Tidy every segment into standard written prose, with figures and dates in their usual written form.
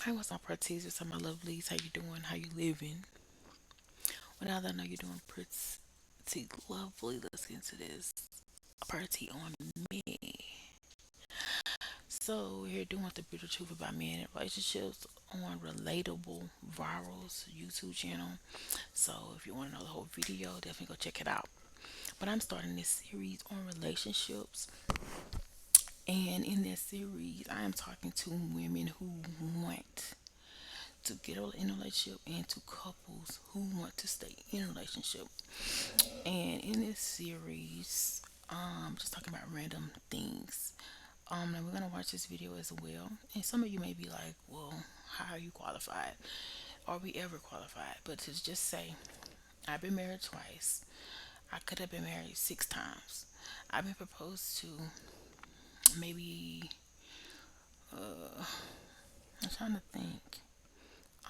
Hey, what's up, Pratiz? What's up, my lovelies? How you doing? How you living? Well, now that I know you're doing pretty lovely, let's get into this party on me. So we're here doing the bitter truth about men and relationships on Relatable Viral's YouTube channel. So if you want to know the whole video, definitely go check it out. But I'm starting this series on relationships, and in this series, I am talking to women who want to in a relationship and to couples who want to stay in a relationship. And in this series, just talking about random things. And we're gonna watch this video as well. And some of you may be like, "Well, how are you qualified? Are we ever qualified?" But to just say, I've been married twice. I could have been married 6 times. I've been proposed to maybe, I'm trying to think,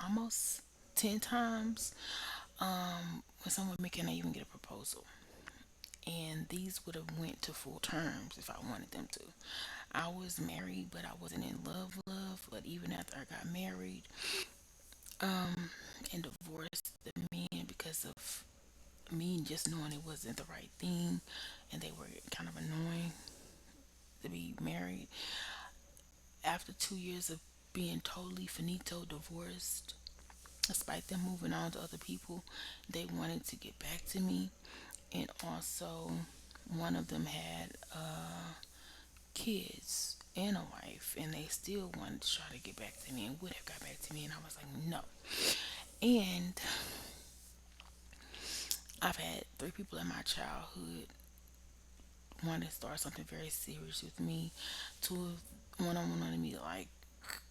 almost 10 times. When some women can even get a proposal, and these would have went to full terms if I wanted them to. I was married, but I wasn't in love. But even after I got married, and divorced the men because of me just knowing it wasn't the right thing, and they were kind of annoying to be married. After 2 years of being totally finito divorced, despite them moving on to other people, they wanted to get back to me. And also, one of them had kids and a wife, and they still wanted to try to get back to me and would have got back to me, and I was like, no. And I've had 3 people in my childhood want to start something very serious with me. One of them wanted me to like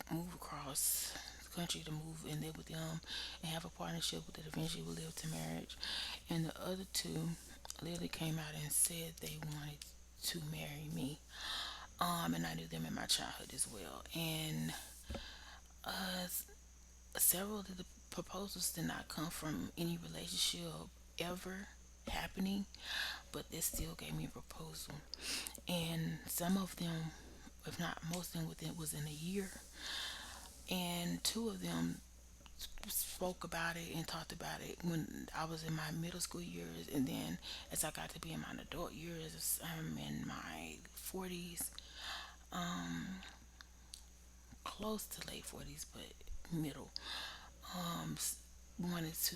move across the country to move and live with them and have a partnership that eventually will live to marriage. And the other two literally came out and said they wanted to marry me. And I knew them in my childhood as well. And uh, several of the proposals did not come from any relationship ever happening, but they still gave me a proposal. And some of them, if not most of them, within a year. And two of them spoke about it and talked about it when I was in my middle school years, and then as I got to be in my adult years, I'm in my 40s, close to late 40s, but middle. Wanted to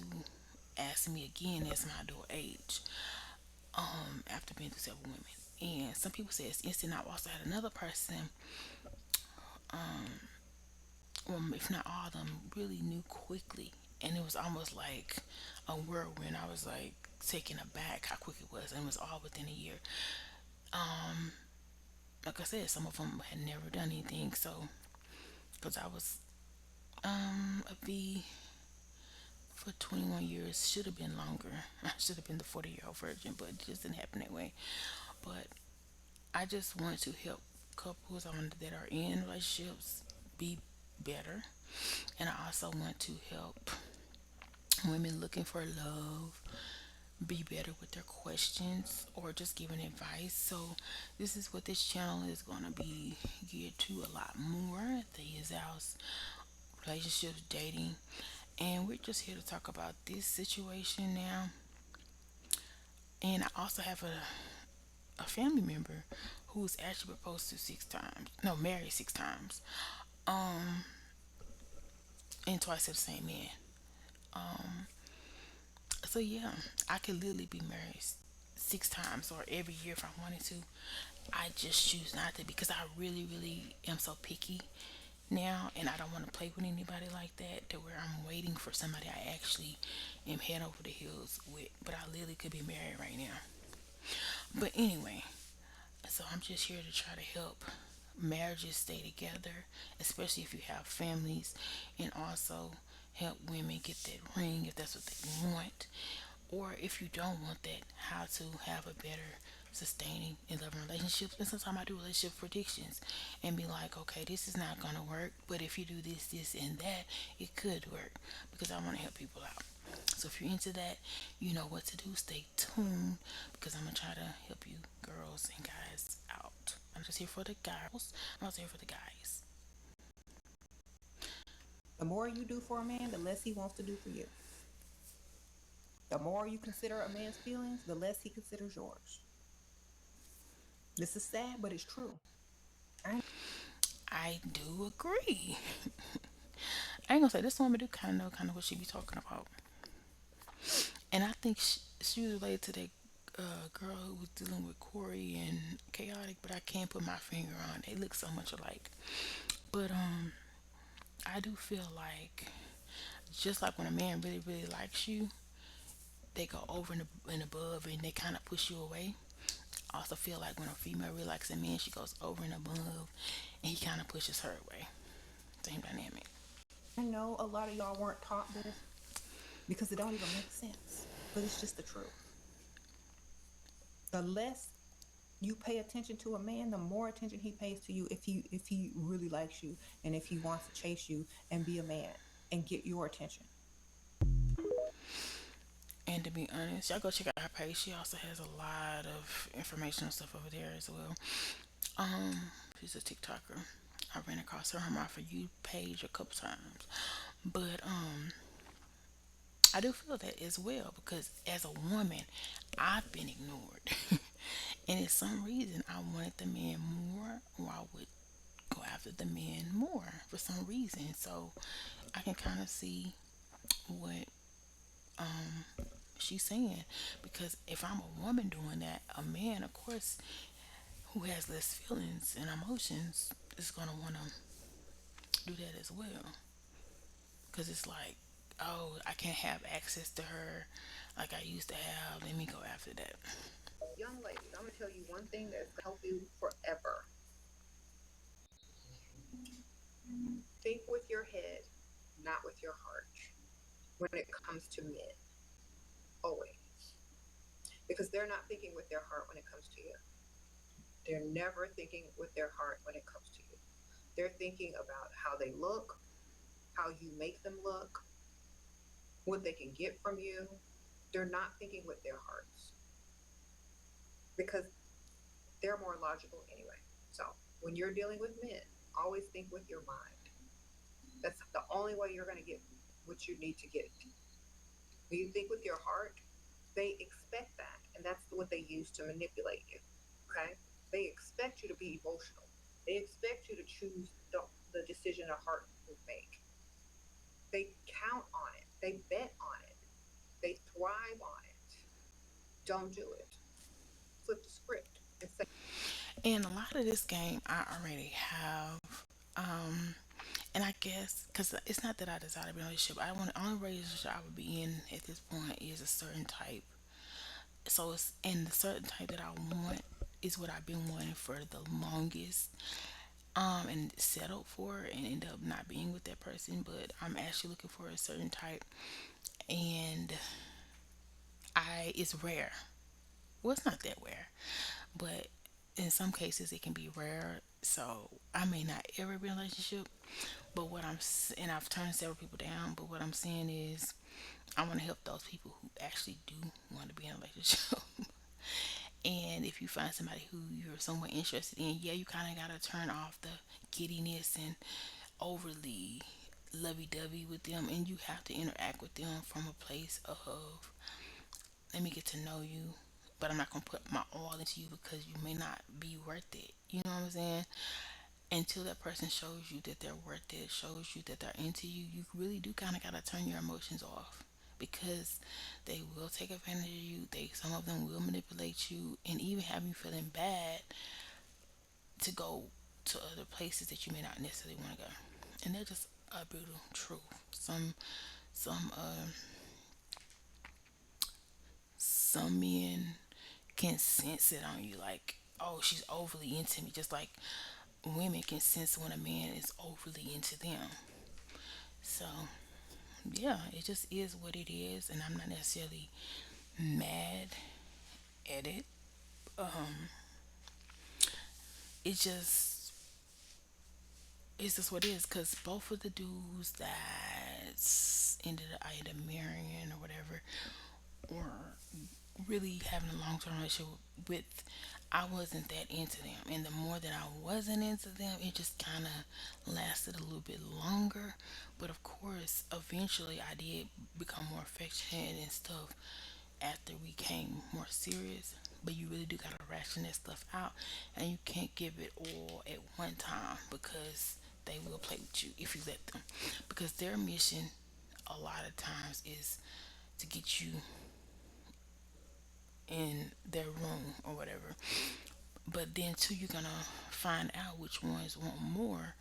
ask me again as my adult age, after being through several women. And some people say it's instant. I also had another person, if not all of them, really knew quickly. And it was almost like a whirlwind. I was like taken aback how quick it was, and it was all within a year. Like I said, some of them had never done anything. So, because I was a V for 21 years, should have been longer. I should have been the 40-year-old virgin, but it just didn't happen that way. But I just want to help couples that are in relationships be better, and I also want to help women looking for love be better with their questions or just giving advice. So this is what this channel is going to be geared to a lot more. The Yazal's relationships, dating, and we're just here to talk about this situation now. And I also have a family member who's actually proposed to 6 times, no, married 6 times, and twice to the same man. So yeah, I could literally be married 6 times or every year if I wanted to. I just choose not to because I really am so picky now, and I don't want to play with anybody like that to where I'm waiting for somebody I actually am head over the heels with. But I literally could be married right now. But anyway, so I'm just here to try to help marriages stay together, especially if you have families, and also help women get that ring if that's what they want. Or if you don't want that, how to have a better sustaining and loving relationships. And sometimes I do relationship predictions and be like, okay, this is not gonna work, but if you do this, and that, it could work because I want to help people out. So if you're into that, you know what to do. Stay tuned because I'm gonna try to help you girls and guys out. I'm just here for the girls. I'm also here for the guys. The more you do for a man, the less he wants to do for you. The more you consider a man's feelings, the less he considers yours. This is sad, but it's true. I I do agree. I ain't gonna say this woman do kind of know kind of what she be talking about, and I think she was related to that girl who was dealing with Corey and Chaotic, but I can't put my finger on. They look so much alike. But I do feel like just like when a man really really likes you, they go over and above and they kind of push you away. I also feel like when a female really likes a man, she goes over and above and he kind of pushes her away. Same dynamic. know a lot of y'all weren't taught this because it don't even make sense, but it's just the truth. The less you pay attention to a man, the more attention he pays to you if he really likes you and if he wants to chase you and be a man and get your attention. And to be honest, y'all go check out her page. She also has a lot of informational stuff over there as well. Um, she's a TikToker. I ran across her on my For You page a couple times. But I do feel that as well because as a woman, I've been ignored. And it's some reason I wanted the man more, or I would go after the man more for some reason. So I can kind of see what she's saying because if I'm a woman doing that, a man, of course, who has less feelings and emotions is gonna want to do that as well because it's like, oh, I can't have access to her like I used to have. Let me go after that. Young ladies, I'm going to tell you one thing that's going to help you forever. Think with your head, not with your heart when it comes to men. Always. Because they're not thinking with their heart when it comes to you. They're never thinking with their heart when it comes to you. They're thinking about how they look, how you make them look, what they can get from you. They're not thinking with their hearts because they're more logical anyway. So when you're dealing with men, always think with your mind. That's the only way you're going to get what you need to get. When you think with your heart, they expect that, and that's what they use to manipulate you. Okay? They expect you to be emotional. They expect you to choose the decision a heart would make. They count on it. They bet on it. They thrive on it. Don't do it. Flip the script and say, And a lot of this game I already have. Um, and I guess because it's not that I desire to be in a relationship. I want the only relationship I would be in at this point is a certain type. So it's and the certain type that I want is what I've been wanting for the longest. And settled for and end up not being with that person. But I'm actually looking for a certain type, and I it's rare. Well, it's not that rare, but in some cases it can be rare. So I may not ever be in a relationship, but and I've turned several people down. But what I'm saying is, I want to help those people who actually do want to be in a relationship. And if you find somebody who you're somewhat interested in, yeah, you kind of gotta turn off the giddiness and overly lovey-dovey with them, and you have to interact with them from a place of let me get to know you, but I'm not gonna put my all into you because you may not be worth it. You know what I'm saying? Until that person shows you that they're worth it, shows you that they're into you, you really do kind of gotta turn your emotions off because they will take advantage of you. Some of them will manipulate you and even have you feeling bad to go to other places that you may not necessarily want to go. And they're just a brutal truth. Some some men can sense it on you, like, oh, she's overly into me, just like women can sense when a man is overly into them. So yeah, it just is what it is, and I'm not necessarily mad at it. It just it's just what it is, because both of the dudes that I ended up marrying or whatever were really having a long term relationship with, I wasn't that into them. And the more that I wasn't into them, it just kind of lasted a little bit longer. But of course, eventually I did become more affectionate and stuff after we came more serious. But you really do gotta ration that stuff out, and you can't give it all at one time because they will play with you if you let them. Because their mission, a lot of times, is to get you in their room or whatever. But then too, you're gonna find out which ones want more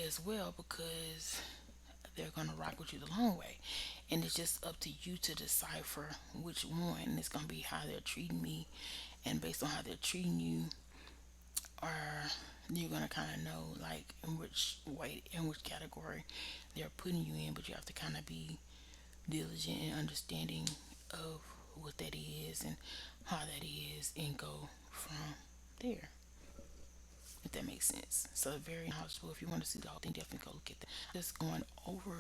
as well because they're gonna rock with you the long way. And it's just up to you to decipher which one. And it's gonna be how they're treating me, and based on how they're treating you, or you're gonna kind of know like in which way, in which category they're putting you in. But you have to kind of be diligent and understanding of what that is and how that is, and go from there, if that makes sense. So very knowledgeable. If you want to see the whole thing, definitely go look at that. Just going over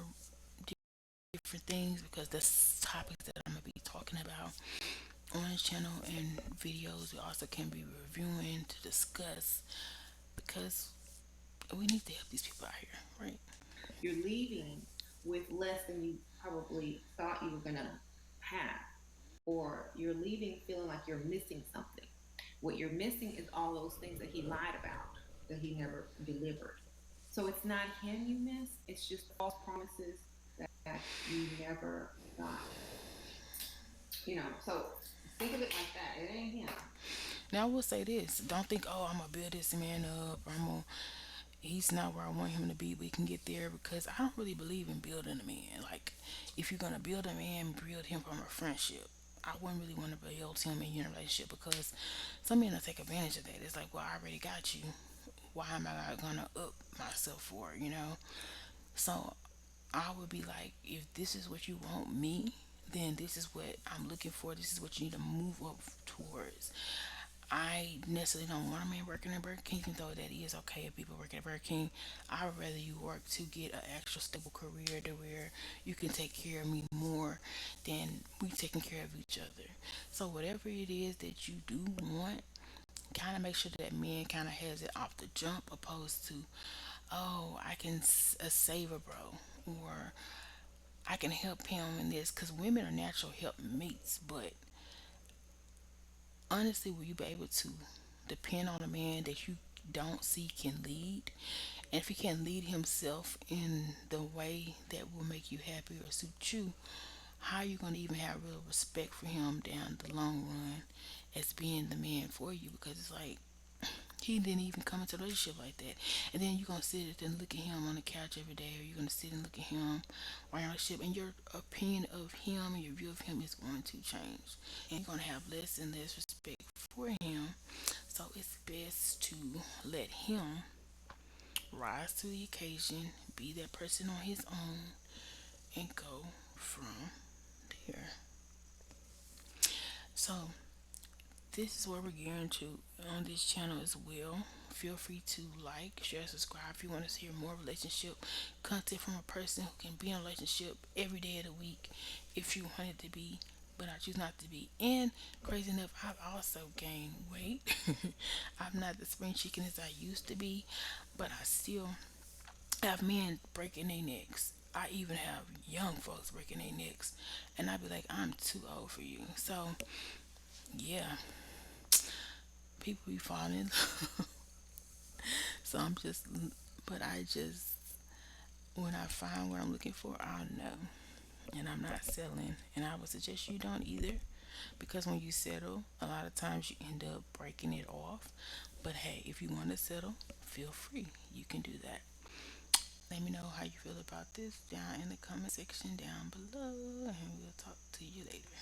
different things because that's topics that I'm gonna be talking about on this channel, and videos we also can be reviewing to discuss because we need to help these people out here, right? You're leaving with less than you probably thought you were going to have, or you're leaving feeling like you're missing something. What you're missing is all those things that he lied about, that he never delivered. So it's not him you miss, it's just false promises that you never got. So think of it like that. It ain't him. Now I will say this: don't think, oh, I'm gonna build this man up, or I'm gonna, he's not where I want him to be. We can get there because I don't really believe in building a man. Like, if you're gonna build a man, build him from a friendship. I wouldn't really want to build him in your relationship because some men will take advantage of that. It's like, well, I already got you. Why am I gonna up myself for it? So I would be like, if this is what you want me, then this is what I'm looking for. This is what you need to move up towards. I necessarily don't want a man working at Burger King, even though that is okay if people work at Burger King. I would rather you work to get an actual stable career to where you can take care of me more than we taking care of each other. So whatever it is that you do want, kind of make sure that man kind of has it off the jump, opposed to, oh, I can save a bro, or I can help him in this, because women are natural help mates. But honestly, will you be able to depend on a man that you don't see can lead? And if he can lead himself in the way that will make you happy or suit you, how are you going to even have real respect for him down the long run as being the man for you? Because it's like, he didn't even come into a relationship like that. And then you're gonna sit and look at him on the couch every day, or you're gonna sit and look at him while you're in a relationship, and your opinion of him and your view of him is going to change. And you're gonna have less and less respect for him. So it's best to let him rise to the occasion, be that person on his own, and go from there. So this is what we're gearing to on this channel as well. Feel free to like, share, subscribe if you want to hear more relationship content from a person who can be in a relationship every day of the week if you want it to be, but I choose not to be. And crazy enough, I've also gained weight. I'm not the spring chicken as I used to be, but I still have men breaking their necks. I even have young folks breaking their necks, and I be like, I'm too old for you. So yeah, people be falling in love. So I'm just, but I just, when I find what I'm looking for, I'll know. And I'm not settling. And I would suggest you don't either. Because when you settle, a lot of times you end up breaking it off. But hey, if you want to settle, feel free. You can do that. Let me know how you feel about this down in the comment section down below. And we'll talk to you later.